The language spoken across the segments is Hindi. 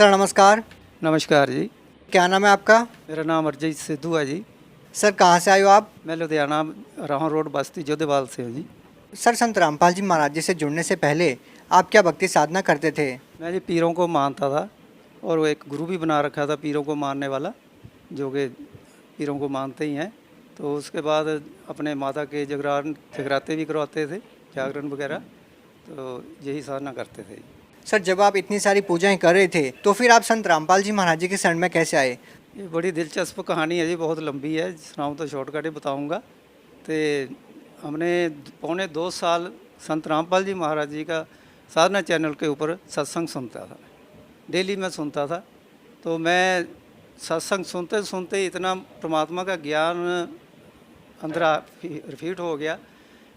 सर नमस्कार। नमस्कार जी। क्या नाम है आपका? मेरा नाम अरजीत सिद्धू है जी। सर कहाँ से आए हो आप? मैं लुधियाना राहों रोड बस्ती जोधेवाल से हूँ जी। सर संत रामपाल जी महाराज जी से जुड़ने से पहले आप क्या भक्ति साधना करते थे? मैं जी पीरों को मानता था और वो एक गुरु भी बना रखा था पीरों को मानने वाला, जो कि पीरों को मानते ही हैं। तो उसके बाद अपने माता के जगराते भी करवाते थे, जागरण वगैरह, तो यही साधना करते थे। सर जब आप इतनी सारी पूजाएं कर रहे थे तो फिर आप संत रामपाल जी महाराज जी के शरण में कैसे आए? ये बड़ी दिलचस्प कहानी है जी, बहुत लंबी है, सुनाऊँ तो शॉर्टकट ही बताऊँगा। तो हमने पौने 2 साल संत रामपाल जी महाराज जी का साधना चैनल के ऊपर सत्संग सुनता था। डेली मैं सुनता था। तो मैं सत्संग सुनते सुनते इतना परमात्मा का ज्ञान अंदर रिफीट हो गया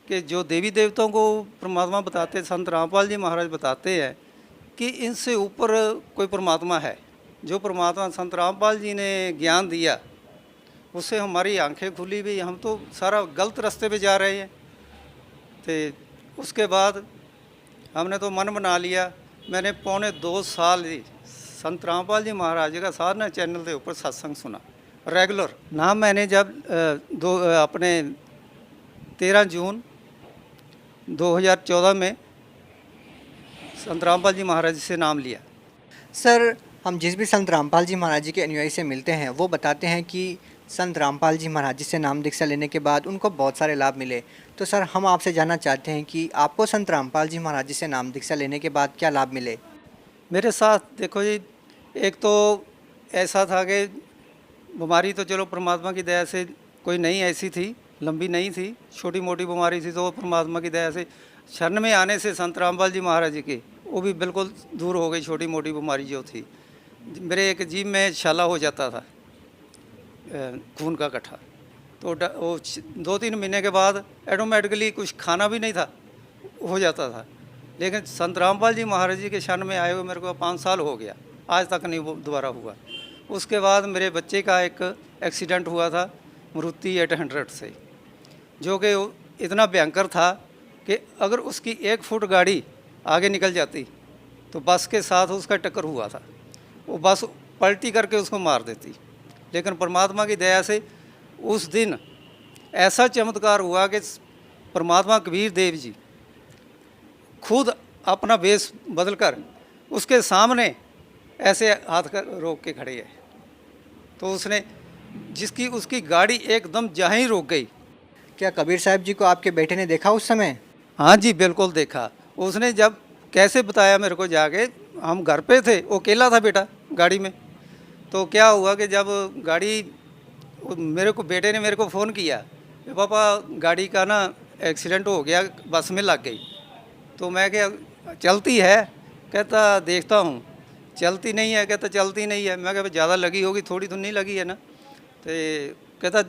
कि जो देवी देवताओं को परमात्मा बताते, संत रामपाल जी महाराज बताते हैं कि इनसे ऊपर कोई परमात्मा है। जो परमात्मा संत रामपाल जी ने ज्ञान दिया उससे हमारी आंखें खुली भी, हम तो सारा गलत रास्ते पे जा रहे हैं। तो उसके बाद हमने तो मन बना लिया। मैंने पौने 2 साल ही संत रामपाल जी महाराज जी का साधना चैनल के ऊपर सत्संग सुना रेगुलर। नाम मैंने जब अपने 13 जून 2014 में संत रामपाल जी महाराज जी से नाम लिया। सर हम जिस भी संत रामपाल जी महाराज जी के अनुयायी से मिलते हैं वो बताते हैं कि संत रामपाल जी महाराज जी से नाम दीक्षा लेने के बाद उनको बहुत सारे लाभ मिले। तो सर हम आपसे जानना चाहते हैं कि आपको संत रामपाल जी महाराज जी से नाम दीक्षा लेने के बाद क्या लाभ मिले? मेरे साथ देखो जी, एक तो ऐसा था कि बीमारी तो चलो परमात्मा की दया से कोई नहीं ऐसी थी, लंबी नहीं थी, छोटी मोटी बीमारी थी, तो परमात्मा की दया से शरण में आने से संत रामपाल जी महाराज जी की वो भी बिल्कुल दूर हो गई। छोटी मोटी बीमारी जो थी, मेरे एक जीभ में छाला हो जाता था, खून का गड्ढा, तो वो 2-3 महीने के बाद ऑटोमेटिकली कुछ खाना भी नहीं था, हो जाता था। लेकिन संत रामपाल जी महाराज जी के शरण में आए हुए मेरे को 5 साल हो गया, आज तक नहीं वो दोबारा हुआ। उसके बाद मेरे बच्चे का एक एक्सीडेंट हुआ था मारुति 800 से, जो कि इतना भयंकर था कि अगर उसकी 1 फुट गाड़ी आगे निकल जाती तो बस के साथ उसका टक्कर हुआ था, वो बस पलटी करके उसको मार देती। लेकिन परमात्मा की दया से उस दिन ऐसा चमत्कार हुआ कि परमात्मा कबीर देव जी खुद अपना वेश बदल कर उसके सामने ऐसे हाथ कर रोक के खड़े है। तो उसने उसकी गाड़ी एकदम जहाँ ही रोक गई। क्या कबीर साहब जी को आपके बेटे ने देखा उस समय? हाँ जी बिल्कुल देखा। उसने जब कैसे बताया मेरे को, जाके हम घर पे थे, वो अकेला था बेटा गाड़ी में। तो क्या हुआ कि जब गाड़ी बेटे ने मेरे को फ़ोन किया कि पापा गाड़ी का ना एक्सीडेंट हो गया, बस में लग गई। तो मैं क्या चलती है? कहता देखता हूँ। चलती नहीं है? कहता चलती नहीं है। मैं कहा ज़्यादा लगी होगी, थोड़ी तो नहीं लगी है ना? तो कहता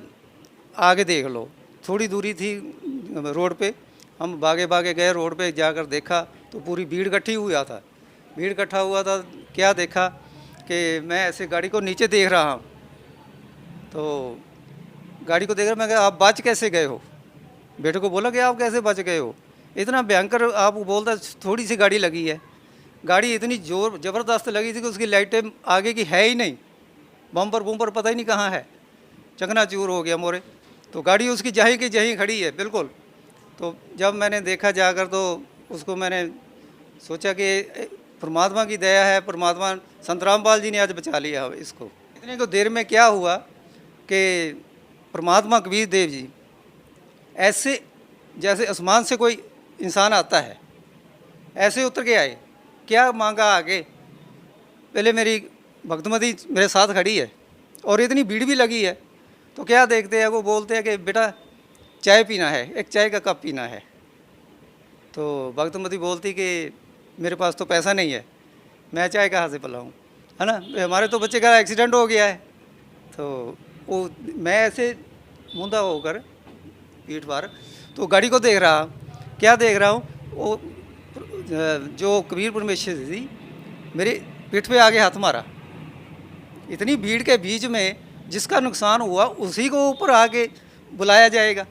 आगे देख लो। थोड़ी दूरी थी रोड पे, हम भागे भागे गए, रोड पे जाकर देखा तो पूरी भीड़ इकट्ठी हुआ था। भीड़ इकट्ठा हुआ था, क्या देखा कि मैं ऐसे गाड़ी को नीचे देख रहा हूँ। तो गाड़ी को देख रहा, मैं कहा आप बच कैसे गए हो? बेटे को बोला कि आप कैसे बच गए हो? इतना भयंकर आप बोलता थोड़ी सी गाड़ी लगी है। गाड़ी इतनी ज़बरदस्त लगी थी कि उसकी लाइटें आगे की है ही नहीं, बम्पर पता ही नहीं कहाँ है, चकनाचूर हो गया मोरे। तो गाड़ी उसकी जहीं की जहीं खड़ी है बिल्कुल। तो जब मैंने देखा जाकर तो उसको मैंने सोचा कि परमात्मा की दया है, परमात्मा संत रामपाल जी ने आज बचा लिया इसको। इतने को देर में क्या हुआ कि परमात्मा कबीर देव जी ऐसे जैसे आसमान से कोई इंसान आता है ऐसे उतर के आए। क्या मांगा आगे? पहले मेरी भक्तमती मेरे साथ खड़ी है और इतनी भीड़ भी लगी है। तो क्या देखते हैं, वो बोलते हैं कि बेटा चाय पीना है, एक चाय का कप पीना है। तो भक्तमती बोलती कि मेरे पास तो पैसा नहीं है, मैं चाय कहाँ से पिलाऊँ, है ना? हमारे तो बच्चे का एक्सीडेंट हो गया है। तो वो मैं ऐसे मुंदा होकर पीठ पर तो गाड़ी को देख रहा। क्या देख रहा हूँ, वो जो कबीर परमेश्वर थी मेरी पीठ पे आगे हाथ मारा। इतनी भीड़ के बीच में जिसका नुकसान हुआ उसी को ऊपर आके बुलाया जाएगा।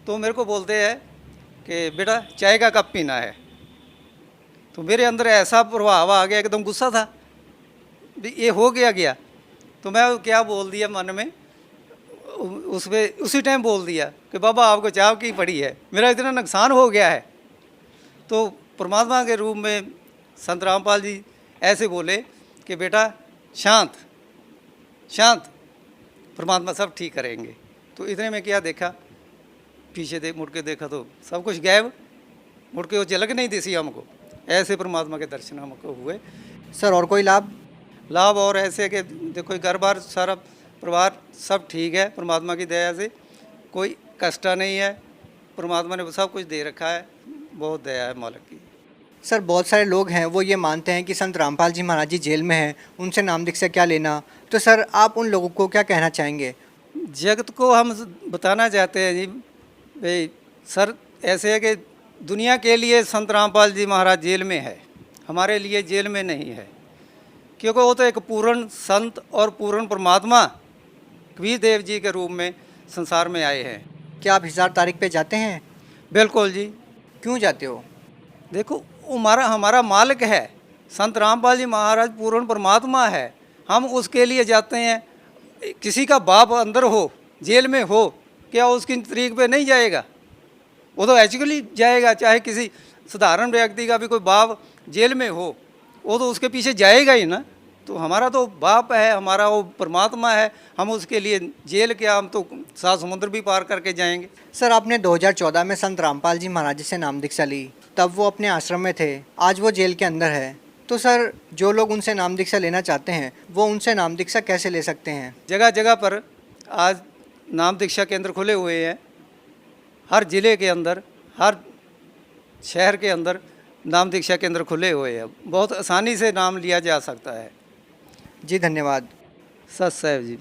तो मेरे को बोलते हैं कि बेटा चाय का कप पीना है। तो मेरे अंदर ऐसा प्रभाव आ गया, एकदम गुस्सा था भी ये हो गया तो मैं क्या बोल दिया मन में, उसमें उसी टाइम बोल दिया कि बाबा आपको चाव की पड़ी है, मेरा इतना नुकसान हो गया है। तो परमात्मा के रूप में संत रामपाल जी ऐसे बोले कि बेटा शांत शांत, परमात्मा सब ठीक करेंगे। तो इतने में क्या देखा, पीछे मुड़ के देखा तो सब कुछ गायब, मुड़ के वो झलक नहीं दिसी हमको। ऐसे परमात्मा के दर्शन हमको हुए। सर और कोई लाभ? लाभ और ऐसे कि देखो घर बार सारा परिवार सब ठीक है, परमात्मा की दया से कोई कष्ट नहीं है, परमात्मा ने सब कुछ दे रखा है, बहुत दया है मालिक की। सर बहुत सारे लोग हैं वो ये मानते हैं कि संत रामपाल जी महाराज जी जेल में हैं, उनसे नाम दीक्षा क्या लेना। तो सर आप उन लोगों को क्या कहना चाहेंगे? जगत को हम बताना चाहते हैं जी भाई, सर ऐसे है कि दुनिया के लिए संत रामपाल जी महाराज जेल में है, हमारे लिए जेल में नहीं है, क्योंकि वो तो एक पूर्ण संत और पूर्ण परमात्मा कबीर देव जी के रूप में संसार में आए हैं। क्या आप हिसार तारीख पे जाते हैं? बिल्कुल जी। क्यों जाते हो? देखो हमारा मालिक है, संत रामपाल जी महाराज पूर्ण परमात्मा है, हम उसके लिए जाते हैं। किसी का बाप अंदर हो, जेल में हो, क्या उसकी तरीक पे नहीं जाएगा? वो तो एक्चुअली जाएगा, चाहे किसी साधारण व्यक्ति का भी कोई बाप जेल में हो, वो तो उसके पीछे जाएगा ही ना। तो हमारा तो बाप है, हमारा वो परमात्मा है, हम उसके लिए जेल क्या, हम तो 7 समुद्र भी पार करके जाएंगे। सर आपने 2014 में संत रामपाल जी महाराज जी से नाम दीक्षा ली, तब वो अपने आश्रम में थे, आज वो जेल के अंदर है। तो सर जो लोग उनसे नाम दीक्षा लेना चाहते हैं वो उनसे नाम दीक्षा कैसे ले सकते हैं? जगह जगह पर आज नाम दीक्षा केंद्र खुले हुए हैं, हर ज़िले के अंदर, हर शहर के अंदर नाम दीक्षा केंद्र खुले हुए हैं, बहुत आसानी से नाम लिया जा सकता है। जी धन्यवाद। सत साहब जी।